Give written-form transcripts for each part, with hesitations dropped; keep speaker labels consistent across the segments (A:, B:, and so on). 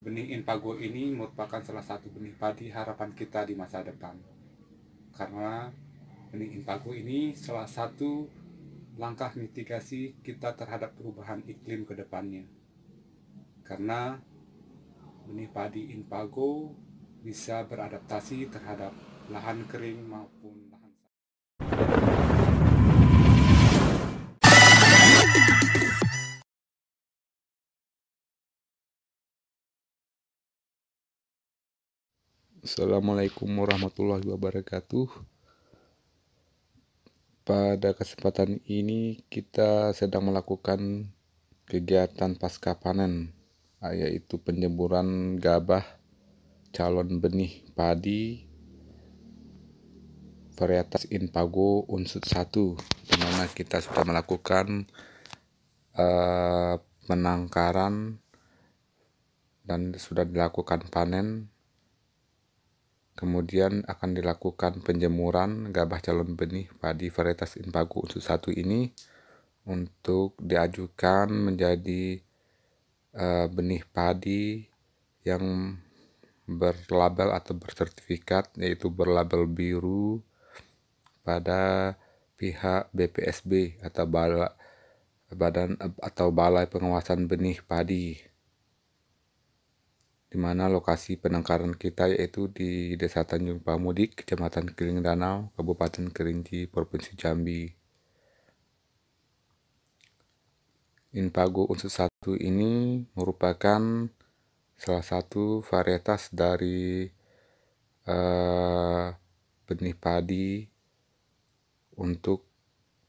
A: Benih Inpago ini merupakan salah satu benih padi harapan kita di masa depan. Karena benih Inpago ini salah satu langkah mitigasi kita terhadap perubahan iklim ke depannya. Karena benih padi Inpago bisa beradaptasi terhadap lahan kering maupun lahan sawah.
B: Assalamualaikum warahmatullahi wabarakatuh. Pada kesempatan ini kita sedang melakukan kegiatan pasca panen, yaitu penjemuran gabah calon benih padi varietas Inpago unsur 1, di mana kita sudah melakukan penangkaran dan sudah dilakukan panen. Kemudian akan dilakukan penjemuran gabah calon benih padi varietas Inpago unsur 1 ini untuk diajukan menjadi benih padi yang berlabel atau bersertifikat, yaitu berlabel biru pada pihak BPSB atau Balai Pengawasan Benih Padi, di mana lokasi penangkaran kita yaitu di Desa Tanjung Pamudik, Kecamatan Kiling Danau, Kabupaten Kerinci, Provinsi Jambi. Inpago unsur 1 ini merupakan salah satu varietas dari benih padi untuk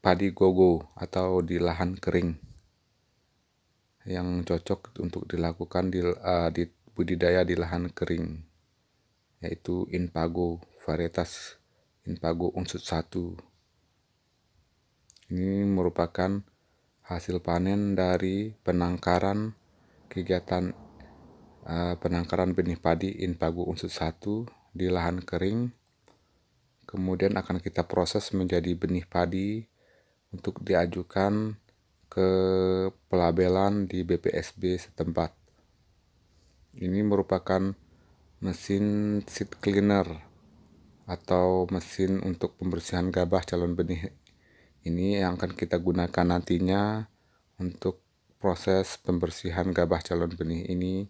B: padi gogo atau di lahan kering, yang cocok untuk dilakukan di budidaya di lahan kering, yaitu Inpago, varietas Inpago unsur 1. Ini merupakan hasil panen dari penangkaran kegiatan penangkaran benih padi Inpago unsur 1 di lahan kering. Kemudian akan kita proses menjadi benih padi untuk diajukan ke pelabelan di BPSB setempat. Ini merupakan mesin seed cleaner atau mesin untuk pembersihan gabah calon benih ini yang akan kita gunakan nantinya untuk proses pembersihan gabah calon benih ini,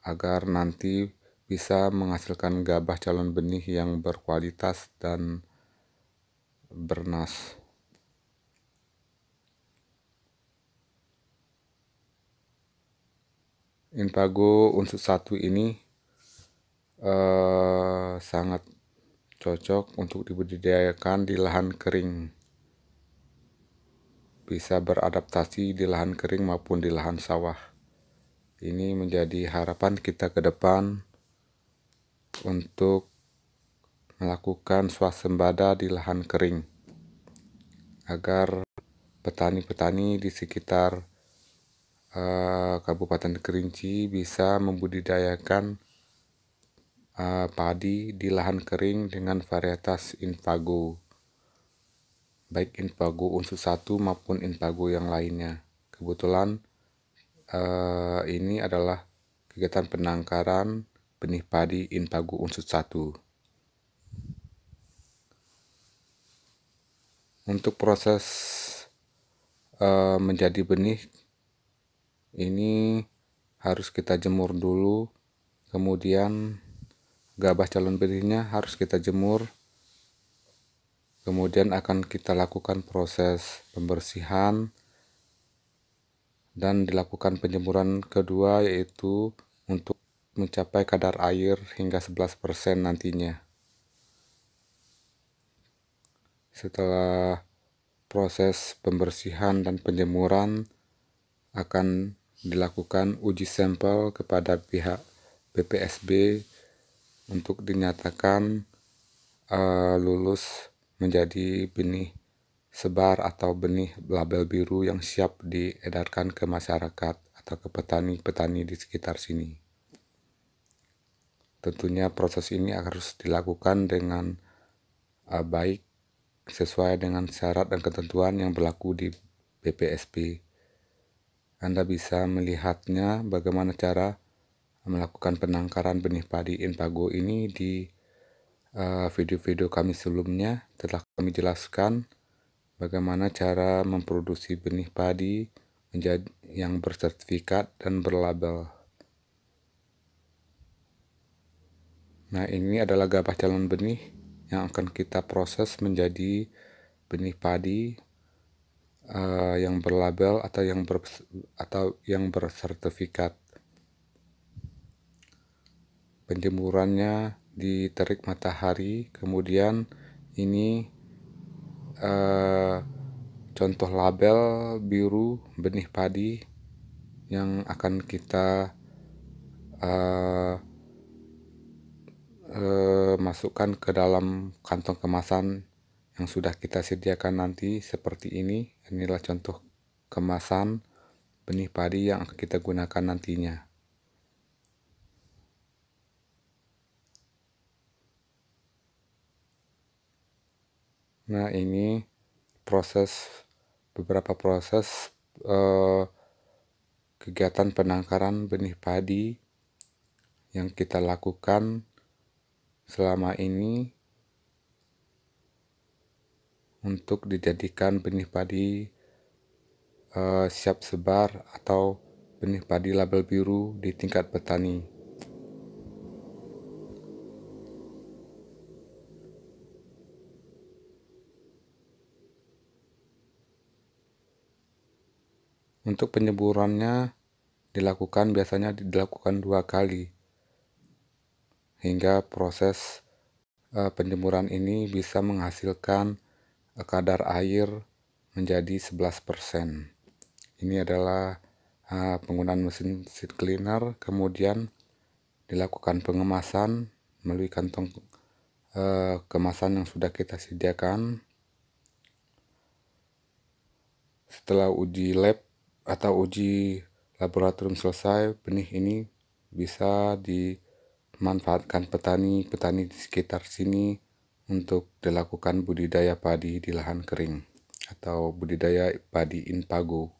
B: agar nanti bisa menghasilkan gabah calon benih yang berkualitas dan bernas. Inpago unsur 1 ini sangat cocok untuk dibudidayakan di lahan kering, bisa beradaptasi di lahan kering maupun di lahan sawah. Ini menjadi harapan kita ke depan untuk melakukan swasembada di lahan kering, agar petani-petani di sekitar Kabupaten Kerinci bisa membudidayakan padi di lahan kering dengan varietas Inpago, baik Inpago unsur 1 maupun Inpago yang lainnya. Kebetulan ini adalah kegiatan penangkaran benih padi Inpago unsur 1. Untuk proses menjadi benih ini harus kita jemur dulu, kemudian gabah calon benihnya harus kita jemur, kemudian akan kita lakukan proses pembersihan dan dilakukan penjemuran kedua, yaitu untuk mencapai kadar air hingga 11% nantinya. Setelah proses pembersihan dan penjemuran, akan dilakukan uji sampel kepada pihak BPSB untuk dinyatakan lulus menjadi benih sebar atau benih label biru yang siap diedarkan ke masyarakat atau ke petani-petani di sekitar sini. Tentunya proses ini harus dilakukan dengan baik, sesuai dengan syarat dan ketentuan yang berlaku di BPSB, Anda bisa melihatnya bagaimana cara melakukan penangkaran benih padi Inpago ini di video-video kami sebelumnya. Telah kami jelaskan bagaimana cara memproduksi benih padi menjadi yang bersertifikat dan berlabel. Nah, ini adalah gabah calon benih yang akan kita proses menjadi benih padi yang berlabel atau yang bersertifikat. Penjemurannya di terik matahari, kemudian ini contoh label biru benih padi yang akan kita masukkan ke dalam kantong kemasan yang sudah kita sediakan nanti seperti ini. Inilah contoh kemasan benih padi yang akan kita gunakan nantinya. Nah, ini beberapa proses kegiatan penangkaran benih padi yang kita lakukan selama ini untuk dijadikan benih padi siap sebar atau benih padi label biru di tingkat petani. Untuk penyeburannya biasanya dilakukan 2 kali hingga proses penjemuran ini bisa menghasilkan kadar air menjadi 11%. Ini adalah penggunaan mesin seed cleaner, kemudian dilakukan pengemasan melalui kantong kemasan yang sudah kita sediakan. Setelah uji lab atau uji laboratorium selesai, benih ini bisa dimanfaatkan petani di sekitar sini untuk dilakukan budidaya padi di lahan kering atau budidaya padi Inpago.